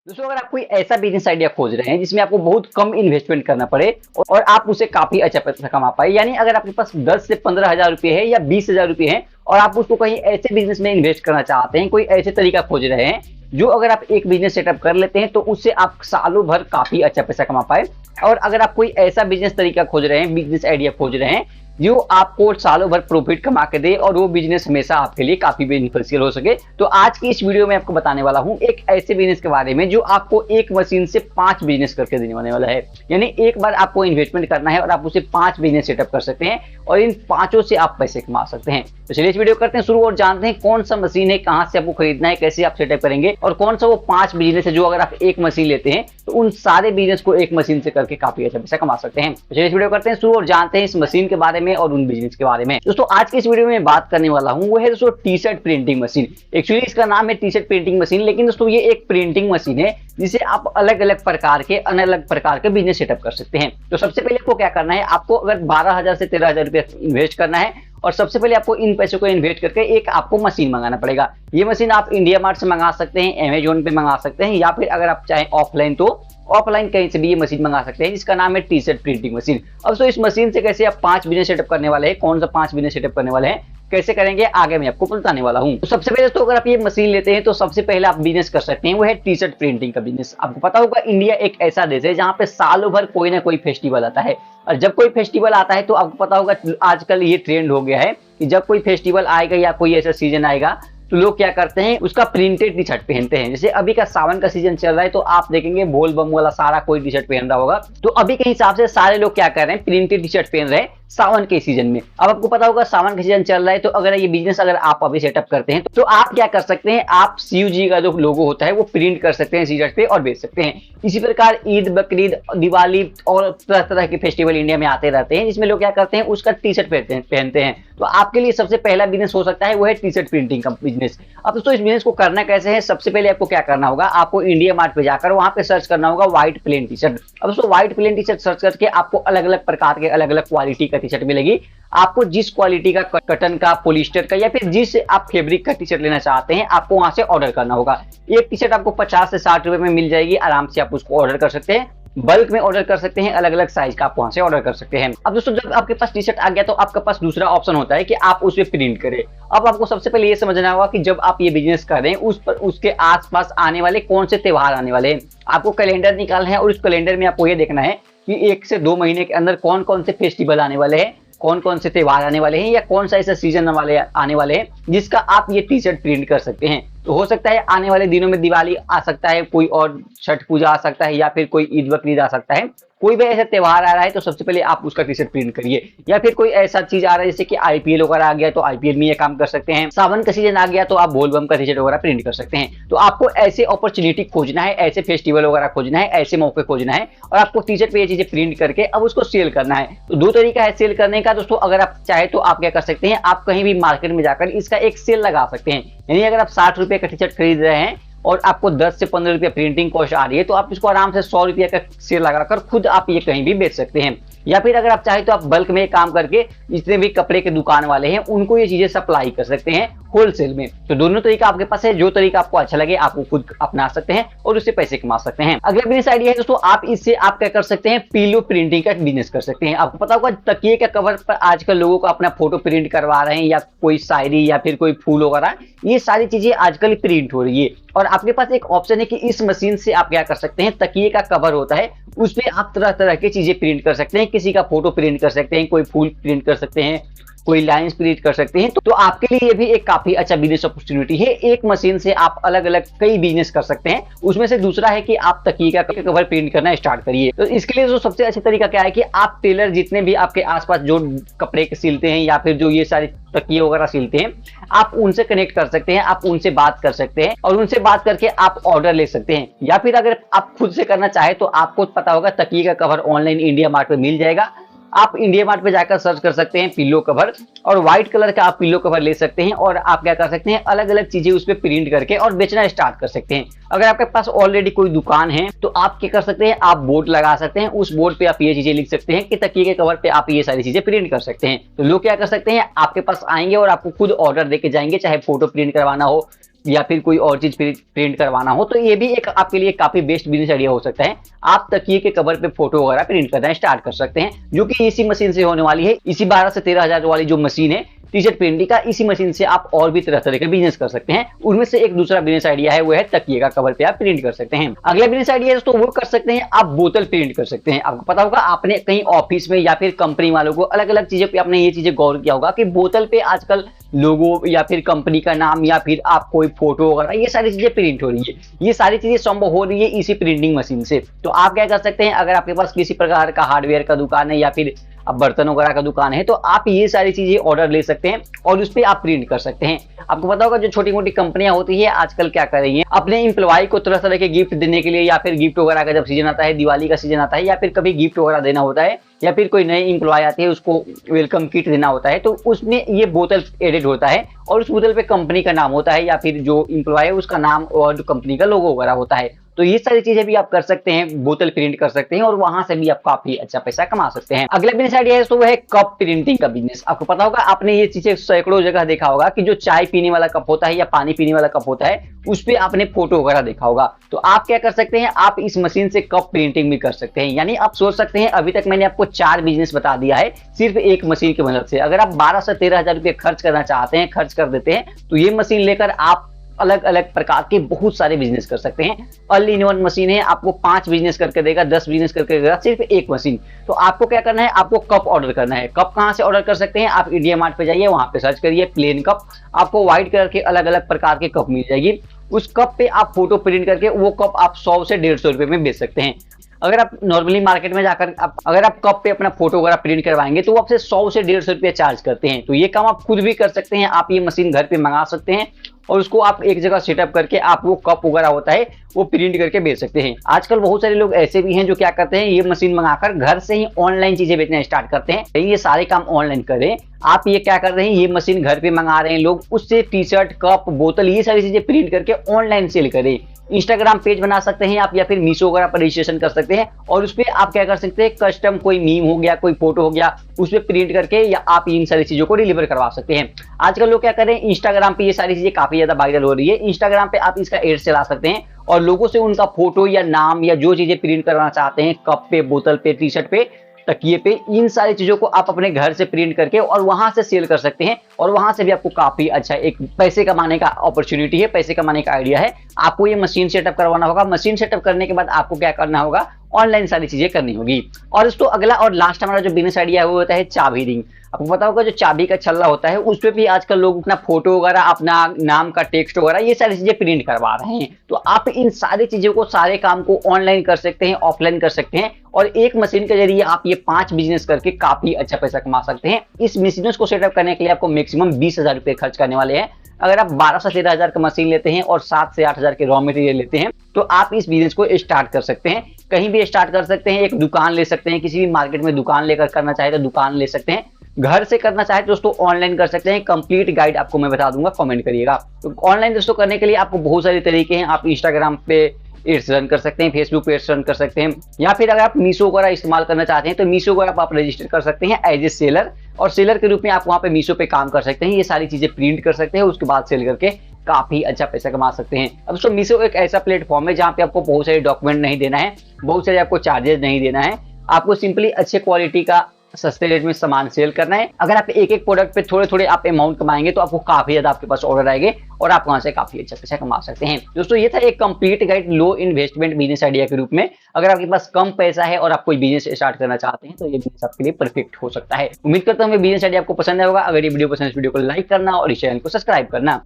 दोस्तों अगर आप कोई ऐसा बिजनेस आइडिया खोज रहे हैं जिसमें आपको बहुत कम इन्वेस्टमेंट करना पड़े और आप उसे काफी अच्छा पैसा कमा पाए, यानी अगर आपके पास 10 से 15 हजार रुपए है या 20 हजार रुपए है और आप उसको कहीं ऐसे बिजनेस में इन्वेस्ट करना चाहते हैं, कोई ऐसे तरीका खोज रहे हैं जो अगर आप एक बिजनेस सेटअप कर लेते हैं तो उससे आप सालों भर काफी अच्छा पैसा कमा पाए। और अगर आप कोई ऐसा बिजनेस तरीका खोज रहे हैं, बिजनेस आइडिया खोज रहे हैं जो आपको सालों भर प्रॉफिट कमा के दे और वो बिजनेस हमेशा आपके लिए काफी बेनिफिशियल हो सके, तो आज की इस वीडियो में आपको बताने वाला हूं एक ऐसे बिजनेस के बारे में जो आपको एक मशीन से 5 बिजनेस करके देने वाला है। यानी एक बार आपको इन्वेस्टमेंट करना है और आप उसे 5 बिजनेस सेटअप कर सकते हैं और इन पांचों से आप पैसे कमा सकते हैं। तो चलिए इस वीडियो करते हैं शुरू और जानते हैं कौन सा मशीन है, कहां से आपको खरीदना है, कैसे आप सेटअप करेंगे और कौन सा वो 5 बिजनेस है जो अगर आप एक मशीन लेते हैं तो उन सारे बिजनेस को एक मशीन से करके काफी अच्छा पैसा कमा सकते हैं। तो चलिए इस वीडियो करते हैं शुरू और जानते हैं इस मशीन के बारे में और उन बिजनेस के बारे में। दोस्तों आज की इस वीडियो में बात करने वाला हूं वो है दोस्तों T shirt printing machine. Actually इसका नाम है टी शर्ट प्रिंटिंग मशीन, लेकिन दोस्तों ये एक प्रिंटिंग मशीन है जिसे आप अलग अलग प्रकार के बिजनेस सेटअप कर सकते हैं। तो सबसे पहले आपको क्या करना है, आपको अगर 12 हजार से 13 हजार रुपया इन्वेस्ट करना है और सबसे पहले आपको इन पैसों को इन्वेस्ट करके एक आपको मशीन मंगाना पड़ेगा। ये मशीन आप इंडिया मार्ट से मंगा सकते हैं, अमेजोन पे मंगा सकते हैं, या फिर अगर आप चाहें ऑफलाइन तो ऑफलाइन कहीं से भी ये मशीन मंगा सकते हैं, जिसका नाम है टी शर्ट प्रिंटिंग मशीन। अब तो इस मशीन से कैसे आप 5 बिजनेस सेटअप करने वाले हैं, कौन सा 5 बिजनेस सेटअप करने वाले हैं, कैसे करेंगे आगे मैं आपको बताने वाला हूं। तो सबसे पहले तो अगर आप ये मशीन लेते हैं तो सबसे पहले आप बिजनेस कर सकते हैं वो है टी शर्ट प्रिंटिंग का बिजनेस। आपको पता होगा इंडिया एक ऐसा देश है जहां पे सालों भर कोई ना कोई फेस्टिवल आता है, और जब कोई फेस्टिवल आता है तो आपको पता होगा आजकल ये ट्रेंड हो गया है कि जब कोई फेस्टिवल आएगा या कोई ऐसा सीजन आएगा तो लोग क्या करते हैं, उसका प्रिंटेड टी शर्ट पहनते हैं। जैसे अभी का सावन का सीजन चल रहा है तो आप देखेंगे बोल बम वाला सारा कोई टी शर्ट पहन रहा होगा, तो अभी के हिसाब से सारे लोग क्या कर रहे हैं, प्रिंटेड टी शर्ट पहन रहे हैं सावन के सीजन में। अब आपको पता होगा सावन का सीजन चल रहा है, तो अगर ये बिजनेस अगर आप अभी सेटअप करते हैं तो आप क्या कर सकते हैं, आप शिव जी का जो लोगो होता है वो प्रिंट कर सकते हैं टी शर्ट पे और बेच सकते हैं। इसी प्रकार ईद, बकरीद, दिवाली और तरह तरह के फेस्टिवल इंडिया में आते रहते हैं जिसमें लोग क्या करते हैं, उसका टी शर्ट पहनते हैं। तो आपके लिए सबसे पहला बिजनेस हो सकता है वो है टी शर्ट प्रिंटिंग का बिजनेस। अब दोस्तों इस बिजनेस को करना कैसे है, सबसे पहले आपको क्या करना होगा, आपको इंडिया मार्ट पे जाकर वहां पे सर्च करना होगा व्हाइट प्लेन टी शर्ट। अब दोस्तों white plain T shirt search करके आपको अलग अलग प्रकार के अलग अलग क्वालिटी का टी शर्ट मिलेगी। आपको जिस क्वालिटी का कटन का, पॉलिस्टर का या फिर जिस आप फैब्रिक का टी शर्ट लेना चाहते हैं आपको वहां से ऑर्डर करना होगा। एक टी शर्ट आपको 50 से 60 रुपए में मिल जाएगी, आराम से आप उसको ऑर्डर कर सकते हैं, बल्क में ऑर्डर कर सकते हैं, अलग अलग साइज का आप वहां से ऑर्डर कर सकते हैं। अब दोस्तों जब आपके पास टी शर्ट आ गया तो आपके पास दूसरा ऑप्शन होता है कि आप उस पर प्रिंट करें। अब आपको सबसे पहले ये समझना होगा कि जब आप ये बिजनेस कर रहे हैं उस पर उसके आसपास आने वाले कौन से त्योहार आने वाले हैं। आपको कैलेंडर निकालना है और उस कैलेंडर में आपको ये देखना है कि 1 से 2 महीने के अंदर कौन कौन से फेस्टिवल आने वाले हैं, कौन कौन से त्योहार आने वाले हैं, या कौन सा ऐसा सीजन आने वाले हैं जिसका आप ये टी शर्ट प्रिंट कर सकते हैं। तो हो सकता है आने वाले दिनों में दिवाली आ सकता है, कोई और छठ पूजा आ सकता है, या फिर कोई ईद बकरीद आ सकता है। कोई भी ऐसा त्योहार आ रहा है तो सबसे पहले आप उसका टी शर्ट प्रिंट करिए। या फिर कोई ऐसा चीज आ रहा है जैसे कि आईपीएल वगैरह आ गया तो आईपीएल में ये काम कर सकते हैं। सावन का सीजन आ गया तो आप बोल बम का टी शर्ट वगैरह प्रिंट कर सकते हैं। तो आपको ऐसे अपॉर्चुनिटी खोजना है, ऐसे फेस्टिवल वगैरह खोजना है, ऐसे मौके खोजना है और आपको टी शर्ट पे ये चीजें प्रिंट करके अब उसको सेल करना है। तो 2 तरीका है सेल करने का दोस्तों। अगर आप चाहे तो आप क्या कर सकते हैं, आप कहीं भी मार्केट में जाकर इसका एक सेल लगा सकते हैं। यानी अगर आप 60 रुपए का टी शर्ट खरीद रहे हैं और आपको 10 से 15 रुपया प्रिंटिंग कॉस्ट आ रही है तो आप इसको आराम से 100 रुपया का सेल लगाकर खुद आप ये कहीं भी बेच सकते हैं। या फिर अगर आप चाहे तो आप बल्क में काम करके जितने भी कपड़े के दुकान वाले हैं उनको ये चीजें सप्लाई कर सकते हैं होलसेल में। तो दोनों तरीका आपके पास है, जो तरीका आपको अच्छा लगे आप वो खुद अपना सकते हैं और उससे पैसे कमा सकते हैं। अगला बिजनेस आइडिया है दोस्तों, आप इससे आप क्या कर सकते हैं, पिलो प्रिंटिंग का बिजनेस कर सकते हैं। आपको पता होगा तकिए के कवर पर आजकल लोगों को अपना फोटो प्रिंट करवा रहे हैं, या कोई शायरी या फिर कोई फूल वगैरह, ये सारी चीजें आजकल प्रिंट हो रही है। और आपके पास एक ऑप्शन है कि इस मशीन से आप क्या कर सकते हैं, तकिए का कवर होता है उस पर आप तरह तरह की चीजें प्रिंट कर सकते हैं। किसी का फोटो प्रिंट कर सकते हैं, कोई फूल प्रिंट कर सकते हैं, कोई लाइंस प्रिंट कर सकते हैं। तो आपके लिए ये भी एक काफी अच्छा बिजनेस अपॉर्चुनिटी है। एक मशीन से आप अलग अलग कई बिजनेस कर सकते हैं। उसमें से दूसरा है कि आप तकिए का कवर प्रिंट करना स्टार्ट करिए। तो इसके लिए जो सबसे अच्छा तरीका क्या है कि आप टेलर जितने भी आपके आसपास जो कपड़े सिलते हैं या फिर जो ये सारे तकिए वगैरह सिलते हैं, आप उनसे कनेक्ट कर सकते हैं, आप उनसे बात कर सकते हैं और उनसे बात करके आप ऑर्डर ले सकते हैं। या फिर अगर आप खुद से करना चाहे तो आपको पता होगा तकिए का कवर ऑनलाइन इंडिया मार्ट पे मिल जाएगा। आप इंडिया मार्ट पे जाकर सर्च कर सकते हैं पिल्लो कवर, और व्हाइट कलर का आप पिल्लो कवर ले सकते हैं और आप क्या कर सकते हैं, अलग अलग चीजें उस पर प्रिंट करके और बेचना स्टार्ट कर सकते हैं। अगर आपके पास ऑलरेडी कोई दुकान है तो आप क्या कर सकते हैं, आप बोर्ड लगा सकते हैं, उस बोर्ड पे आप ये चीजें लिख सकते हैं कि तकिए के कवर पे आप ये सारी चीजें प्रिंट कर सकते हैं। तो लोग क्या कर सकते हैं, आपके पास आएंगे और आपको खुद ऑर्डर देके जाएंगे, चाहे फोटो प्रिंट करवाना हो, या फिर कोई और चीज प्रिंट करवाना हो, तो ये भी एक आपके लिए काफी बेस्ट बिजनेस आइडिया हो सकता है। आप तकिए के कवर पे फोटो वगैरह प्रिंट करना स्टार्ट कर सकते हैं, जो कि इसी मशीन से होने वाली है। इसी 12 से 13 हजार वाली जो मशीन है टी शर्ट प्रिंटिंग का, इसी मशीन से आप और भी तरह तरह के बिजनेस कर सकते हैं। उनमें से एक दूसरा बिजनेस आइडिया है, वो है तकिए का कवर पे आप प्रिंट कर सकते हैं। अगला बिजनेस आइडिया दोस्तों वो कर सकते हैं, आप बोतल प्रिंट कर सकते हैं। आपको पता होगा, आपने कहीं ऑफिस में या फिर कंपनी वालों को अलग अलग चीजों पे आपने ये चीजें गौर किया होगा कि बोतल पे आजकल लोगो या फिर कंपनी का नाम या फिर आप कोई फोटो वगैरह ये सारी चीजें प्रिंट हो रही है। ये सारी चीजें संभव हो रही है इसी प्रिंटिंग मशीन से। तो आप क्या कर सकते हैं, अगर आपके पास किसी प्रकार का हार्डवेयर का दुकान है या फिर अब बर्तन वगैरह का दुकान है, तो आप ये सारी चीजें ऑर्डर ले सकते हैं और उस पर आप प्रिंट कर सकते हैं। आपको पता होगा, जो छोटी मोटी कंपनियां होती है आजकल क्या कर रही हैं, अपने एम्प्लॉय को तरह तरह के गिफ्ट देने के लिए, या फिर गिफ्ट वगैरह का जब सीजन आता है, दिवाली का सीजन आता है, या फिर कभी गिफ्ट वगैरह देना होता है, या फिर कोई नई एम्प्लॉय आती है उसको वेलकम किट देना होता है, तो उसमें ये बोतल एडिट होता है और उस बोतल पे कंपनी का नाम होता है या फिर जो एम्प्लॉय है उसका नाम और कंपनी का लोगो वगैरह होता है। तो ये सारी चीजें भी आप कर सकते हैं, बोतल प्रिंट कर सकते हैं और वहां से भी आप काफी अच्छा पैसा कमा सकते हैं। अगला बिजनेस आइडिया है तो वो है कप प्रिंटिंग का बिजनेस। आपको पता होगा, आपने ये चीजें सैकड़ों जगह देखा होगा कि जो चाय पीने वाला कप होता है या पानी पीने वाला कप होता है, उस पे आपने फोटो वगैरह देखा होगा। तो आप क्या कर सकते हैं, आप इस मशीन से कप प्रिंटिंग भी कर सकते हैं। यानी आप सोच सकते हैं, अभी तक मैंने आपको 4 बिजनेस बता दिया है सिर्फ एक मशीन की मदद से। अगर आप 12 से 13 हजार रुपये खर्च करना चाहते हैं, खर्च कर देते हैं, तो ये मशीन लेकर आप अलग अलग प्रकार के बहुत सारे बिजनेस कर सकते हैं। ऑल इन वन मशीन है, आपको 5 बिजनेस करके देगा, 10 बिजनेस करके देगा, सिर्फ एक मशीन। तो आपको क्या करना है, आपको कप ऑर्डर करना है। कप कहां से ऑर्डर कर सकते हैं, आप इंडिया मार्ट पे जाइए, वहां पे सर्च करिए प्लेन कप, आपको व्हाइट कलर के अलग अलग प्रकार के कप मिल जाएगी। उस कप पे आप फोटो प्रिंट करके वो कप आप 100 से 150 रुपए में बेच सकते हैं। अगर आप नॉर्मली मार्केट में जाकर अगर आप कप पे अपना फोटो वगैरह प्रिंट करवाएंगे तो वो आपसे 100 से 150 रुपये चार्ज करते हैं। तो ये काम आप खुद भी कर सकते हैं, आप ये मशीन घर पे मंगा सकते हैं और उसको आप एक जगह सेटअप करके आप वो कप वगैरह होता है वो प्रिंट करके बेच सकते हैं। आजकल बहुत सारे लोग ऐसे भी हैं जो क्या करते हैं, ये मशीन मंगाकर घर से ही ऑनलाइन चीजें बेचना स्टार्ट करते हैं। ये सारे काम ऑनलाइन करें। आप ये क्या कर रहे हैं, ये मशीन घर पे मंगा रहे हैं लोग, उससे टी शर्ट, कप, बोतल ये सारी चीजें प्रिंट करके ऑनलाइन सेल करें। इंस्टाग्राम पेज बना सकते हैं आप या फिर मीशो वगैरह पर रजिस्ट्रेशन कर सकते हैं और उस पर आप क्या कर सकते हैं, कस्टम कोई मीम हो गया, कोई फोटो हो गया, उस पर प्रिंट करके या आप इन सारी चीजों को डिलीवर करवा सकते हैं। आजकल लोग क्या कर रहे हैं, इंस्टाग्राम पे ये सारी चीजें काफी ज्यादा वायरल हो रही है। इंस्टाग्राम पे आप इसका एड चला सकते हैं और लोगों से उनका फोटो या नाम या जो चीजें प्रिंट करना चाहते हैं, कप पे, बोतल पे, टी शर्ट पे, तकिए पे, इन सारी चीजों को आप अपने घर से प्रिंट करके और वहां से सेल कर सकते हैं और वहां से भी आपको काफी अच्छा एक पैसे कमाने का अपॉर्चुनिटी है, पैसे कमाने का आइडिया है। आपको ये मशीन सेटअप करवाना होगा। मशीन सेटअप करने के बाद आपको क्या करना होगा, ऑनलाइन सारी चीजें करनी होगी। और दोस्तों अगला और लास्ट हमारा जो बिजनेस आइडिया है वो होता है चाबी रिंग। आपको पता होगा, जो चाबी का छल्ला होता है उस पे भी आजकल लोग अपना फोटो वगैरह, अपना नाम का टेक्स्ट वगैरह ये सारी चीजें प्रिंट करवा रहे हैं। तो आप इन सारी चीजों को, सारे काम को ऑनलाइन कर सकते हैं, ऑफलाइन कर सकते हैं और एक मशीन के जरिए आप ये 5 बिजनेस करके काफी अच्छा पैसा कमा सकते हैं। इस मशीनों को सेटअप करने के लिए आपको मैक्सिमम 20,000 रुपए खर्च करने वाले हैं। अगर आप 12 से 13 हजार का मशीन लेते हैं और 7 से 8 हजार के रॉ मटेरियल लेते हैं तो आप इस बिजनेस को स्टार्ट कर सकते हैं। कहीं भी स्टार्ट कर सकते हैं, एक दुकान ले सकते हैं, किसी भी मार्केट में दुकान लेकर करना चाहे तो दुकान ले सकते हैं, घर से करना चाहे तो दोस्तों ऑनलाइन कर सकते हैं। कंप्लीट गाइड आपको मैं बता दूंगा, कमेंट करिएगा। तो ऑनलाइन दोस्तों करने के लिए आपको बहुत सारे तरीके हैं। आप इंस्टाग्राम पे एड्स रन कर सकते हैं, फेसबुक पे एड्स रन कर सकते हैं, या फिर अगर आप मीशो वगैरह इस्तेमाल करना चाहते हैं तो मीशो वगैरह आप रजिस्टर कर सकते हैं एज ए सेलर और सेलर के रूप में आप वहां पे मीशो पे काम कर सकते हैं। ये सारी चीजें प्रिंट कर सकते हैं, उसके बाद सेल करके काफी अच्छा पैसा कमा सकते हैं। अब दोस्तों मीशो एक ऐसा प्लेटफॉर्म है जहां पे आपको बहुत सारे डॉक्यूमेंट नहीं देना है, बहुत सारे आपको चार्जेस नहीं देना है, आपको सिंपली अच्छे क्वालिटी का सस्ते रेट में सामान सेल करना है। अगर आप एक एक प्रोडक्ट पे थोड़े थोड़े आप अमाउंट कमाएंगे तो आपको काफी ज्यादा आपके पास ऑर्डर आएंगे और आप वहां से काफी अच्छा पैसा कमा सकते हैं। दोस्तों ये था एक कंप्लीट गाइड लो इन्वेस्टमेंट बिजनेस आइडिया के रूप में। अगर आपके पास कम पैसा है और आप कोई बिजनेस स्टार्ट करना चाहते हैं तो ये बिजनेस आपके लिए परफेक्ट हो सकता है। उम्मीद करता हूँ बिजनेस आइडिया आपको पसंद आएगा। अगर ये वीडियो पसंद है, इस वीडियो को लाइक करना और इस चैनल को सब्सक्राइब करना।